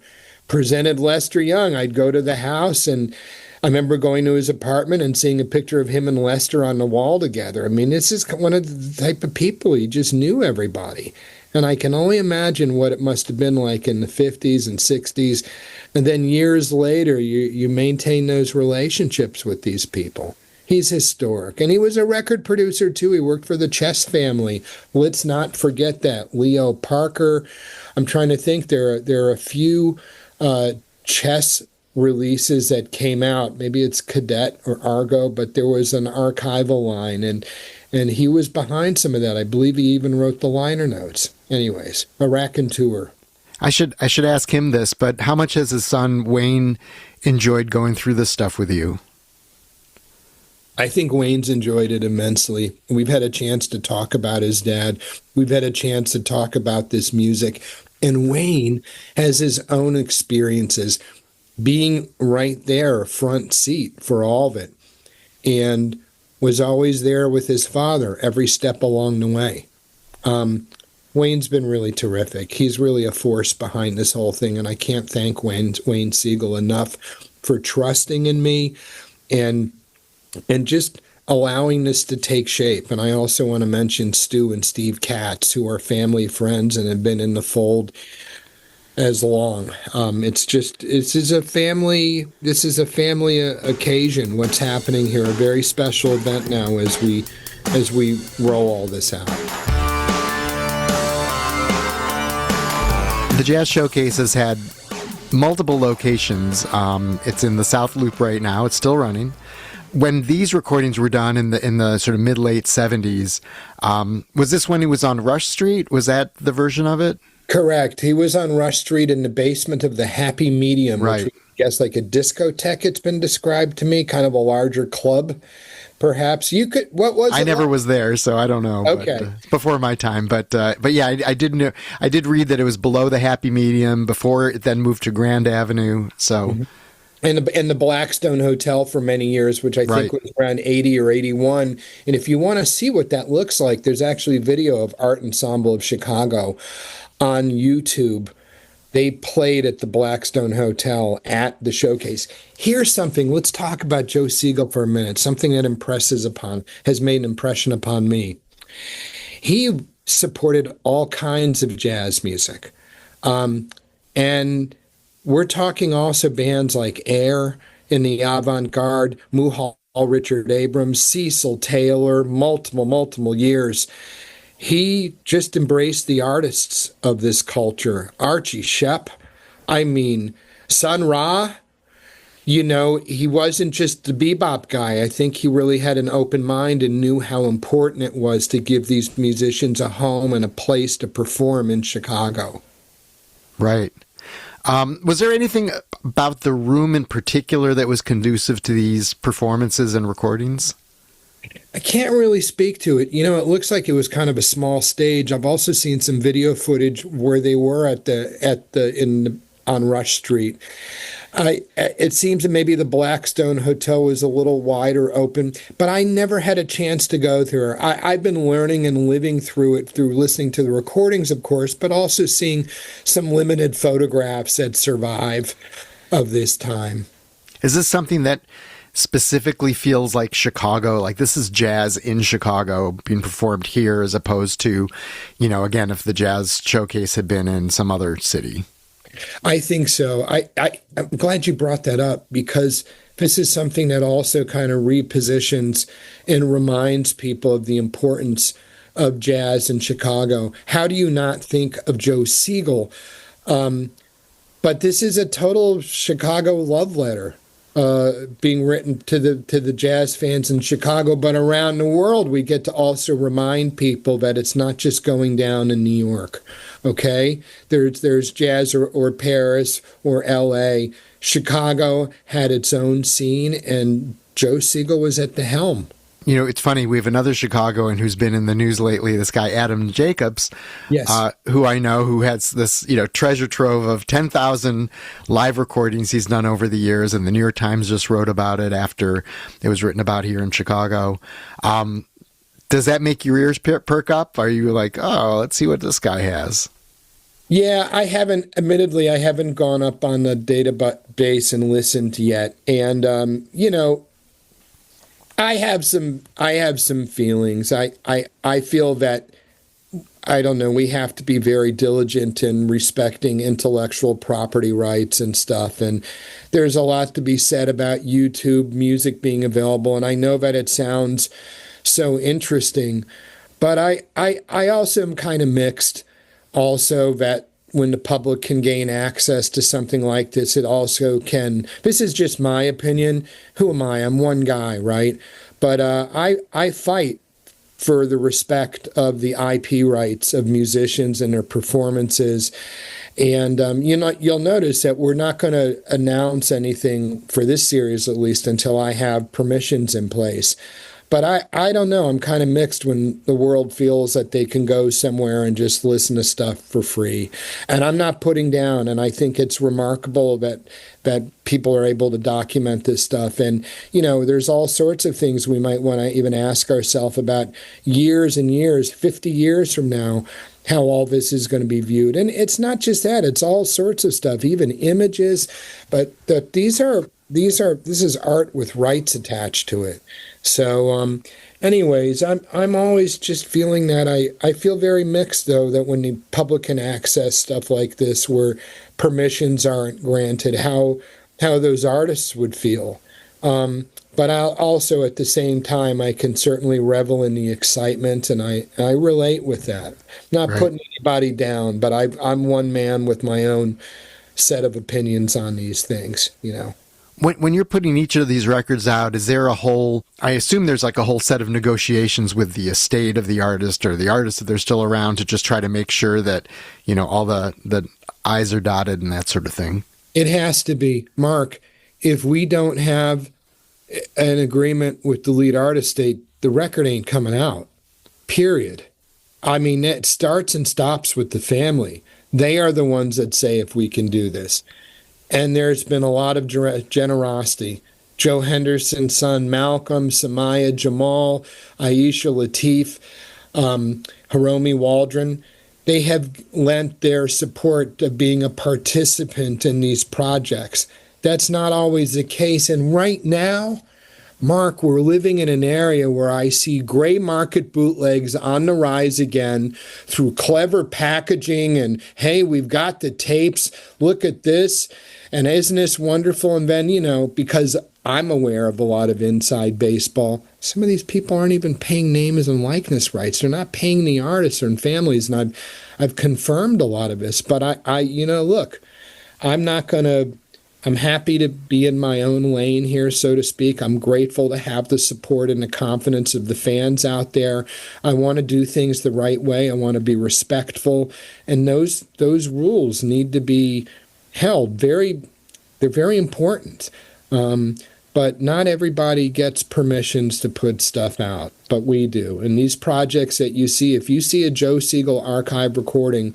presented Lester Young. I'd go to the house, and I remember going to his apartment and seeing a picture of him and Lester on the wall together. This is one of the type of people, he just knew everybody. And I can only imagine what it must have been like in the 50s and 60s. And then years later, you maintain those relationships with these people. He's historic. And he was a record producer, too. He worked for the Chess family. Let's not forget that. Leo Parker. I'm trying to think. There are a few Chess releases that came out. Maybe it's Cadet or Argo, but there was an archival line, and he was behind some of that. I believe he even wrote the liner notes. Anyways, a raconteur. I should ask him this, but how much has his son Wayne enjoyed going through this stuff with you? I think Wayne's enjoyed it immensely. We've had a chance to talk about his dad. We've had a chance to talk about this music. And Wayne has his own experiences being right there, front seat for all of it, and was always there with his father every step along the way. Wayne's been really terrific. He's really a force behind this whole thing, and I can't thank Wayne Segal enough for trusting in me and just allowing this to take shape. And I also want to mention Stu and Steve Katz, who are family friends and have been in the fold as long. This is a family occasion. What's happening here, a very special event now as we roll all this out. The Jazz Showcase has had multiple locations. It's in the South Loop right now. It's still running. When these recordings were done in the sort of mid-late 70s, was this when he was on Rush Street? Was that the version of it? Correct. He was on Rush Street in the basement of the Happy Medium, right. Which I guess like a discotheque, it's been described to me, kind of a larger club, perhaps. What was it? I never was there, so I don't know. Okay. But, before my time. But yeah, I did know. I did read that it was below the Happy Medium before it then moved to Grand Avenue. So. Mm-hmm. And the Blackstone Hotel for many years, which I think was around 80 or 81. And if you want to see what that looks like, there's actually video of Art Ensemble of Chicago on YouTube. They played at the Blackstone Hotel at the showcase. Here's something. Let's talk about Joe Segal for a minute. Something that has made an impression upon me. He supported all kinds of jazz music. And we're talking also bands like Air in the avant-garde, Muhal, Richard Abrams, Cecil Taylor, multiple years. He just embraced the artists of this culture. Archie Shepp, Sun Ra, he wasn't just the bebop guy. I think he really had an open mind and knew how important it was to give these musicians a home and a place to perform in Chicago. Right. Was there anything about the room in particular that was conducive to these performances and recordings? I can't really speak to it. It looks like it was kind of a small stage. I've also seen some video footage where they were on Rush Street. It seems that maybe the Blackstone Hotel was a little wider open, but I never had a chance to go there. I've been learning and living through it through listening to the recordings, of course, but also seeing some limited photographs that survive of this time. Is this something that specifically feels like Chicago, like this is jazz in Chicago being performed here as opposed to, again, if the Jazz Showcase had been in some other city? I think so. I'm glad you brought that up because this is something that also kind of repositions and reminds people of the importance of jazz in Chicago. How do you not think of Joe Segal? But this is a total Chicago love letter being written to the jazz fans in Chicago, but around the world. We get to also remind people that it's not just going down in New York. Okay, there's jazz or Paris or L.A. Chicago had its own scene, and Joe Segal was at the helm. It's funny. We have another Chicagoan who's been in the news lately. This guy Adam Jacobs, yes, who I know, who has this treasure trove of 10,000 live recordings he's done over the years, and the New York Times just wrote about it after it was written about here in Chicago. Does that make your ears perk up? Are you like, oh, let's see what this guy has? Yeah, I haven't gone up on the database and listened yet. And, I have some feelings. I feel that, I don't know, we have to be very diligent in respecting intellectual property rights and stuff. And there's a lot to be said about YouTube music being available. And I know that it sounds so interesting, but I also am kind of mixed also that when the public can gain access to something like this, it also can, this is just my opinion. Who am I? I'm one guy, right? But I fight for the respect of the IP rights of musicians and their performances. And you'll notice that we're not going to announce anything for this series, at least until I have permissions in place. But I don't know. I'm kind of mixed when the world feels that they can go somewhere and just listen to stuff for free. And I'm not putting down, and I think it's remarkable that people are able to document this stuff. And, there's all sorts of things we might want to even ask ourselves about years and years, 50 years from now, how all this is going to be viewed. And it's not just that, it's all sorts of stuff, even images. But this is art with rights attached to it. So, anyways, I'm always just feeling that I feel very mixed, though, that when the public can access stuff like this where permissions aren't granted, how those artists would feel. But I'll also, at the same time, I can certainly revel in the excitement, and I relate with that. Not Right. putting anybody down, but I'm one man with my own set of opinions on these things, When you're putting each of these records out, is there I assume there's like a whole set of negotiations with the estate of the artist or the artist if they're still around to just try to make sure that, all the I's are dotted and that sort of thing? It has to be. Mark, if we don't have an agreement with the lead artist estate, the record ain't coming out, period. I mean, it starts and stops with the family. They are the ones that say if we can do this. And there's been a lot of generosity. Joe Henderson's son, Malcolm, Samaya, Jamal, Aisha, Lateef, Hiromi Waldron, they have lent their support of being a participant in these projects. That's not always the case. And right now, Mark, we're living in an area where I see gray market bootlegs on the rise again through clever packaging and, hey, we've got the tapes, look at this. And isn't this wonderful? And then, because I'm aware of a lot of inside baseball, some of these people aren't even paying names and likeness rights. They're not paying the artists and families. And I've confirmed a lot of this. But look, I'm happy to be in my own lane here, so to speak. I'm grateful to have the support and the confidence of the fans out there. I want to do things the right way. I want to be respectful. And those rules need to be held. They're very important. But not everybody gets permissions to put stuff out, but we do. And these projects that you see, if you see a Joe Segal archive recording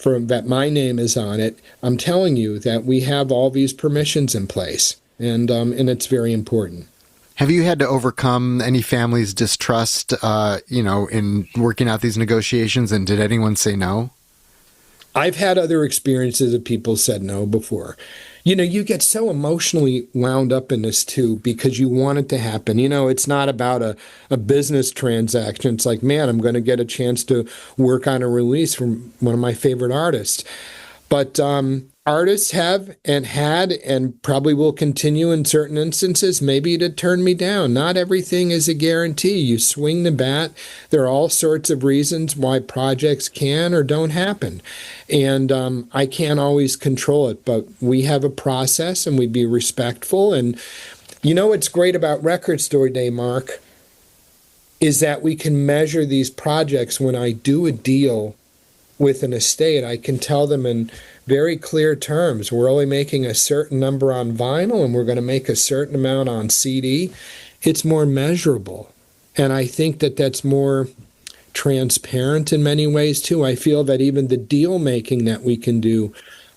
that my name is on it, I'm telling you that we have all these permissions in place, and it's very important. Have you had to overcome any family's distrust, in working out these negotiations, and did anyone say no? I've had other experiences of people said no before. You get so emotionally wound up in this too because you want it to happen. It's not about a business transaction. It's like, man, I'm going to get a chance to work on a release from one of my favorite artists. But artists have and had and probably will continue in certain instances maybe to turn me down. Not everything is a guarantee. You swing the bat. There are all sorts of reasons why projects can or don't happen. And I can't always control it, but we have a process and we be respectful. And what's great about Record Store Day, Mark, is that we can measure these projects. When I do a deal with an estate, I can tell them in very clear terms, we're only making a certain number on vinyl and we're going to make a certain amount on CD. It's more measurable. And I think that that's more transparent in many ways too. I feel that even the deal making that we can do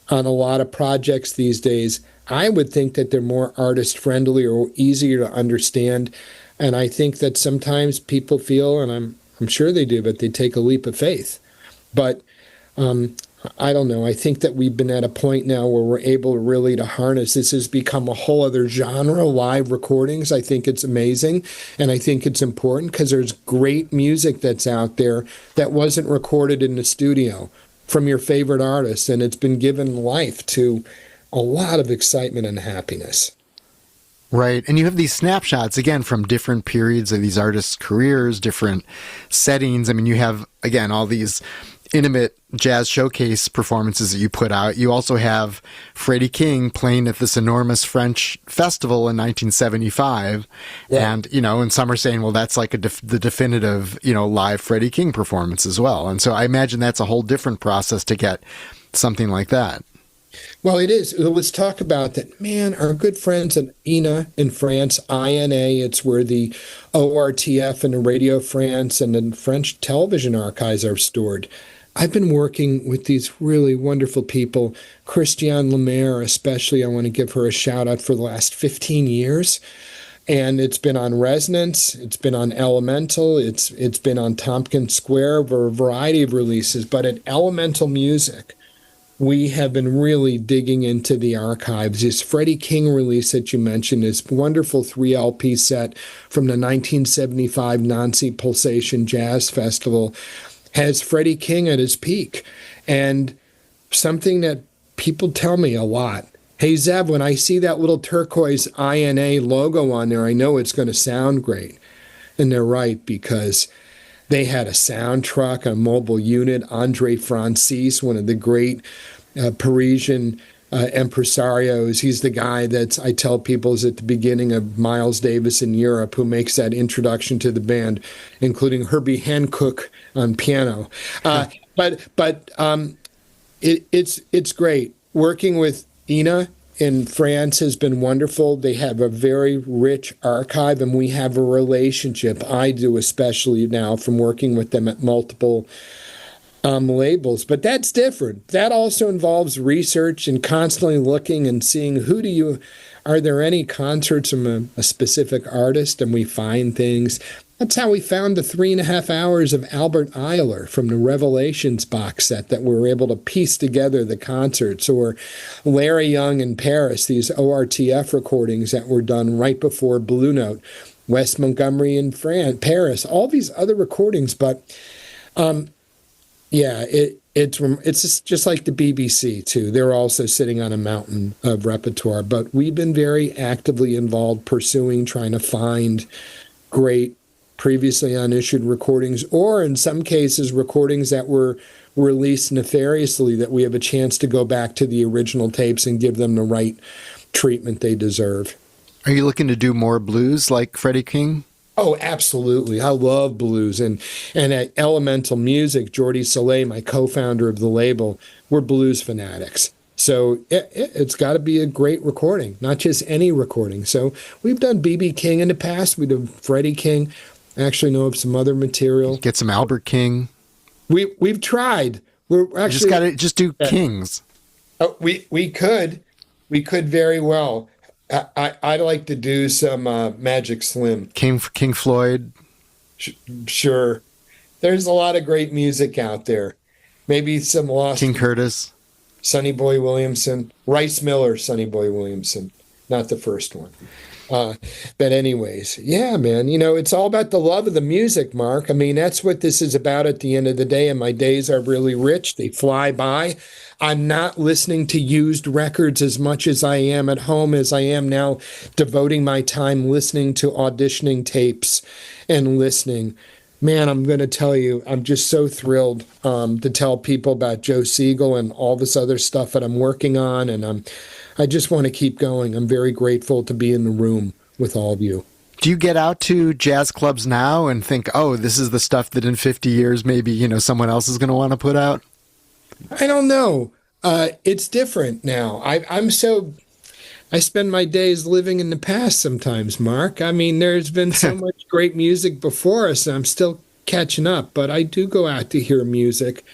on a lot of projects these days, I would think that they're more artist friendly or easier to understand. And I think that sometimes people feel, and I'm sure they do, but they take a leap of faith. But I don't know. I think that we've been at a point now where we're able really to harness. This has become a whole other genre, live recordings. I think it's amazing. And I think it's important because there's great music that's out there that wasn't recorded in the studio from your favorite artists. And it's been given life to a lot of excitement and happiness. Right. And you have these snapshots, again, from different periods of these artists' careers, different settings. I mean, you have, again, all these intimate jazz showcase performances that you put out. You also have Freddie King playing at this enormous French festival in 1975. Yeah. And, and some are saying, well, that's like the definitive, live Freddie King performance as well. And so I imagine that's a whole different process to get something like that. Well, it is. Let's talk about that. Man, our good friends at INA in France, INA, it's where the ORTF and the Radio France and the French television archives are stored. I've been working with these really wonderful people. Christiane Lemaire, especially, I want to give her a shout out for the last 15 years. And it's been on Resonance, it's been on Elemental, it's been on Tompkins Square for a variety of releases. But at Elemental Music, we have been really digging into the archives. This Freddie King release that you mentioned, this wonderful 3 LP set from the 1975 Nancy Pulsation Jazz Festival, has Freddie King at his peak. And something that people tell me a lot, hey, Zev, when I see that little turquoise INA logo on there, I know it's going to sound great. And they're right, because they had a sound truck, a mobile unit. Andre Francis, one of the great Parisian impresarios. He's the guy that I tell people is at the beginning of Miles Davis in Europe, who makes that introduction to the band, including Herbie Hancock on piano. It's great. Working with Ina in France has been wonderful. They have a very rich archive, and we have a relationship. I do, especially now from working with them at multiple labels. But that's different. That also involves research and constantly looking and seeing are there any concerts from a specific artist, and we find things. That's how we found the 3.5 hours of Albert Ayler from the Revelations box set that we were able to piece together the concerts, or Larry Young in Paris, these ORTF recordings that were done right before Blue Note, Wes Montgomery in Paris, all these other recordings. But it's just like the BBC too. They're also sitting on a mountain of repertoire, but we've been very actively involved trying to find great previously unissued recordings, or in some cases recordings that were released nefariously, that we have a chance to go back to the original tapes and give them the right treatment they deserve. Are you looking to do more blues like Freddie King? Oh, absolutely. I love blues. And at Elemental Music, Jordi Soleil, my co-founder of the label, we're blues fanatics. So it's got to be a great recording, not just any recording. So we've done B.B. King in the past. We did Freddie King. I actually know of some other material. Get some Albert King. We've tried. We're actually just do Kings. We could very well. I'd like to do some Magic Slim. King Floyd. Sure. There's a lot of great music out there. Maybe some lost. King Curtis. Sonny Boy Williamson. Rice Miller, Sonny Boy Williamson. Not the first one. But anyways, yeah, man, it's all about the love of the music, Mark. I mean, that's what this is about at the end of the day. And my days are really rich. They fly by. I'm not listening to used records as much as I am at home, as I am now devoting my time listening to auditioning tapes and listening. Man, I'm going to tell you, I'm just so thrilled to tell people about Joe Segal and all this other stuff that I'm working on. And I just want to keep going. I'm very grateful to be in the room with all of you. Do you get out to jazz clubs now and think, oh, this is the stuff that in 50 years maybe, someone else is going to want to put out? I don't know. It's different now. I spend my days living in the past sometimes, Mark. I mean, there's been so much great music before us, and I'm still catching up. But I do go out to hear music.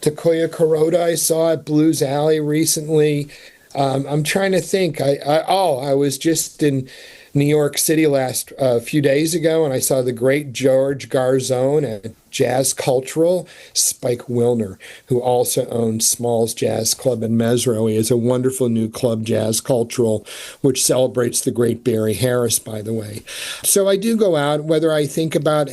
Takuya Kuroda I saw at Blues Alley recently. I'm trying to think. I was just in New York City last few days ago, and I saw the great George Garzone at Jazz Cultural. Spike Wilner, who also owns Smalls Jazz Club in Mesro. He has a wonderful new club, Jazz Cultural, which celebrates the great Barry Harris, by the way. So I do go out, whether I think about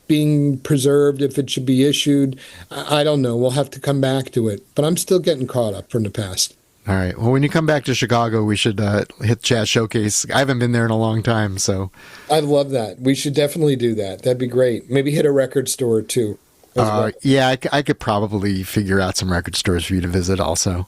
being preserved, if it should be issued, I don't know. We'll have to come back to it. But I'm still getting caught up from the past. All right. Well, when you come back to Chicago, we should hit Jazz Showcase. I haven't been there in a long time, so. I love that. We should definitely do that. That'd be great. Maybe hit a record store too. Well. Yeah, I could probably figure out some record stores for you to visit also.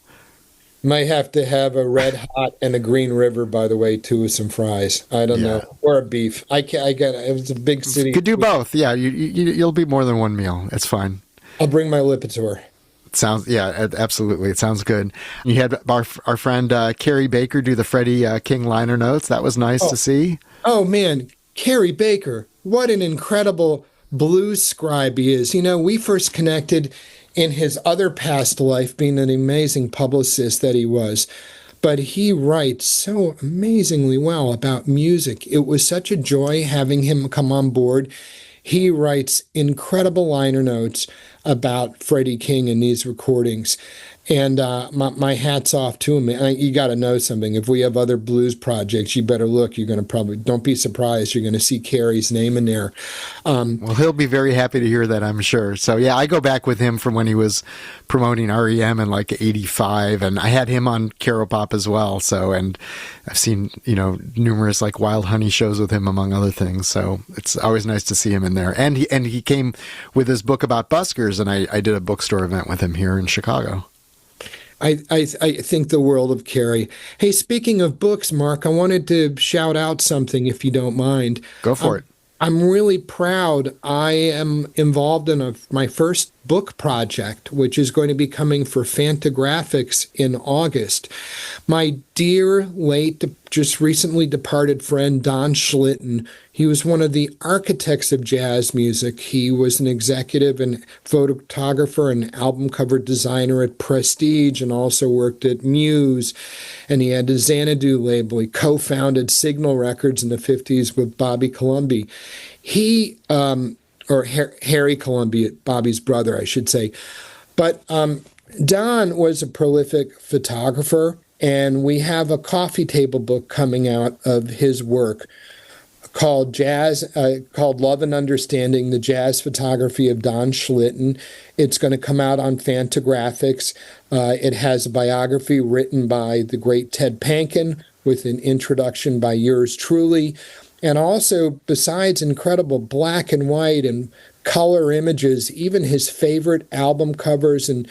Might have to have a Red Hot and a Green River, by the way, too, with some fries. I don't know. Or a beef. I get it. It was a big city. Could do both. Yeah, you'll be more than one meal. It's fine. I'll bring my Lipitor. Absolutely. It sounds good. You had our friend Carrie Baker do the Freddie King liner notes. That was nice to see. Oh, man. Carrie Baker. What an incredible blues scribe he is. You know, we first connected in his other past life, being an amazing publicist that he was. But he writes so amazingly well about music. It was such a joy having him come on board. He writes incredible liner notes about Freddie King in these recordings. And my hat's off to him. You got to know something. If we have other blues projects, you better look. You're going to probably, don't be surprised, you're going to see Carrie's name in there. Well, he'll be very happy to hear that, I'm sure. So, yeah, I go back with him from when he was promoting REM in like 85, and I had him on Caropop as well. So, and I've seen, numerous like Wild Honey shows with him, among other things. So it's always nice to see him in there. And he came with his book about buskers, and I did a bookstore event with him here in Chicago. I think the world of Carrie. Hey, speaking of books, Mark, I wanted to shout out something, if you don't mind. Go for it. I'm really proud. I am involved in my first book project, which is going to be coming for Fantagraphics in August. My dear, late, just recently departed friend, Don Schlitten, he was one of the architects of jazz music. He was an executive and photographer and album cover designer at Prestige, and also worked at Muse. And he had the Xanadu label. He co-founded Signal Records in the 50s with Bobby Colomby. Harry Colomby, Bobby's brother, I should say. But Don was a prolific photographer, and we have a coffee table book coming out of his work called Love and Understanding, the Jazz Photography of Don Schlitten. It's going to come out on Fantagraphics. It has a biography written by the great Ted Pankin with an introduction by yours truly. And also, besides incredible black and white and color images, even his favorite album covers and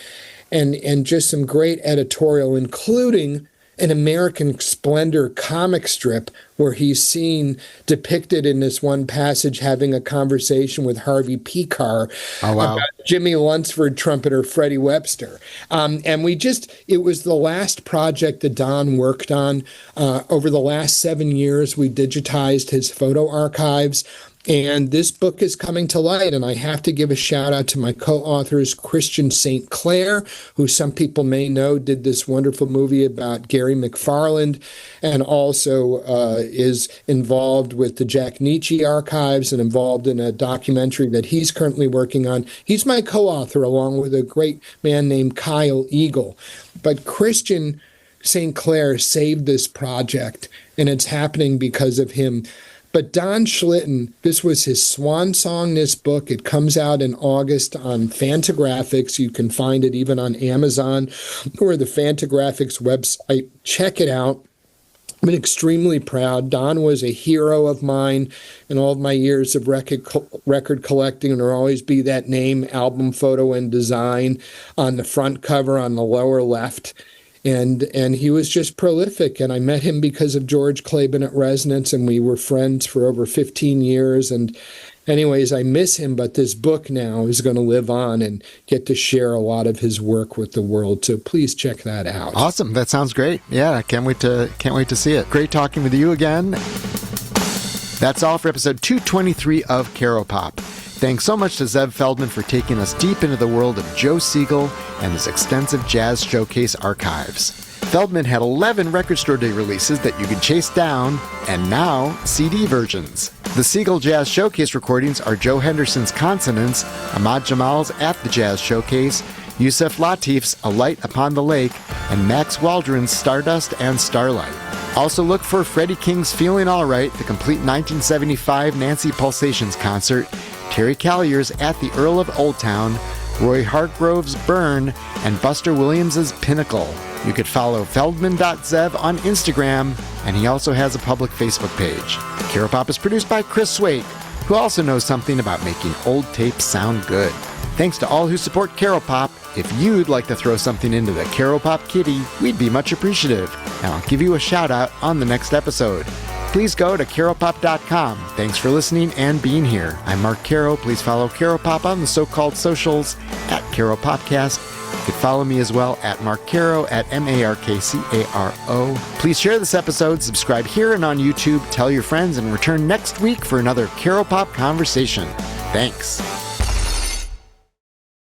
just some great editorial, including an American Splendor comic strip where he's seen depicted in this one passage having a conversation with Harvey Pekar about Jimmy Lunsford trumpeter Freddie Webster. And it was the last project that Don worked on. Over the last 7 years, we digitized his photo archives. And this book is coming to light, and I have to give a shout out to my co-authors, Christian St. Clair, who some people may know did this wonderful movie about Gary McFarland, and also is involved with the Jack Nietzsche archives and involved in a documentary that he's currently working on. He's my co-author, along with a great man named Kyle Eagle. But Christian St. Clair saved this project, and it's happening because of him. But Don Schlitten, this was his swan song, this book. It comes out in August on Fantagraphics. You can find it even on Amazon or the Fantagraphics website. Check it out. I'm extremely proud. Don was a hero of mine in all of my years of record collecting, and there'll always be that name, album photo, and design on the front cover on the lower left. And he was just prolific, and I met him because of George Claben at Resonance, and we were friends for over 15 years. And anyways, I miss him, but this book now is going to live on and get to share a lot of his work with the world. So please check that out. Awesome. That sounds great. Yeah, I can't wait to see it. Great talking with you again. That's all for episode 223 of Caropop. Thanks so much to Zev Feldman for taking us deep into the world of Joe Segal and his extensive jazz showcase archives. Feldman had 11 Record Store Day releases that you can chase down, and now CD versions. The Segal Jazz Showcase recordings are Joe Henderson's Consonance, Ahmad Jamal's At the Jazz Showcase, Yusef Lateef's Alight Upon the Lake, and Max Waldron's Stardust and Starlight. Also look for Freddie King's Feeling Alright, the complete 1975 Nancy Pulsations concert, Terry Callier's At the Earl of Old Town, Roy Hargrove's Burn, and Buster Williams's Pinnacle. You could follow Feldman.Zev on Instagram, and he also has a public Facebook page. Caropop is produced by Chris Swait, who also knows something about making old tapes sound good. Thanks to all who support Caropop. If you'd like to throw something into the Caropop kitty, we'd be much appreciative, and I'll give you a shout out on the next episode. Please go to caropop.com. Thanks for listening and being here. I'm Mark Caro. Please follow Caropop on the so-called socials at Caropopcast. You can follow me as well at Mark Caro at MarkCaro. Please share this episode, subscribe here and on YouTube, tell your friends, and return next week for another Caropop conversation. Thanks.